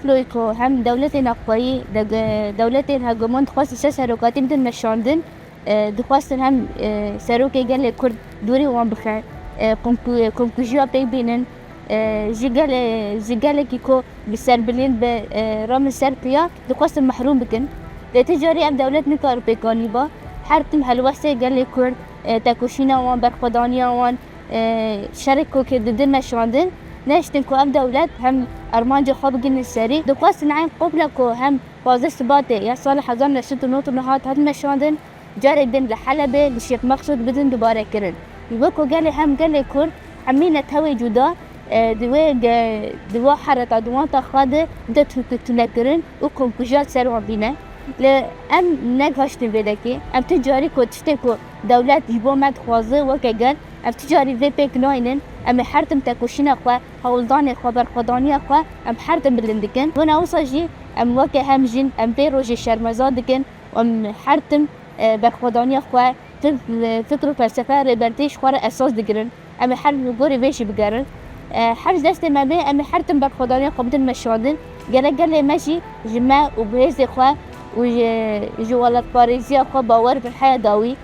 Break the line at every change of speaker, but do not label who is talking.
لویکو هم دولت نقوی دولت هجومون خواست سروقاتی بدن نشاندن دخواستن هم سروقی گل کرد دوری وان بخیر کنکوژیا پی بینن جگل کی کو بسر بلین به رام سر پیا دخواستن محروم بکن تجاری هم دولت نکار پیکانی با هر تیم هلوسته گل کرد تکوشینا وان برخدانیا وان شرکو که ددن نشاندن نشتن کو ام دولت هم ارمانج خواب جن السري دقاس نعم قبل كو هم فاز سباته يا صالح حضرنا ست نوت نهات هاد مشاندن جار الدين لحلبة للشيخ مقصود بدن دوباره كرن يبقوا قال هم قال كل عمينا توي جدا دوا حرة دوان تخاده دت تنكرن وكم كجال سروا بينا لأم نجاشتن بدكي أم تجاري كو تشتكو دولات يبوا ما تخوازه وكجال أم تجاري ذي بيك ناينن أم حرتم تكوشنا خوا هولدان خبر خدانية خوا أم حرتم بلندكن وانا وصاجي أم وكا هم جن أم بيروجي شرمزادكن وأم حرتم برخدانية خوا فكرو فلسفة ربرتيش خوار أساس دقرن أم حرم غوري بيشي بقرن حرج دست ما بي أم حرتم برخدانية خوا بدن مشادن قال ماشي جماع وبهيزي خوا وجوالات باريزيا خوا باور في الحياة داوي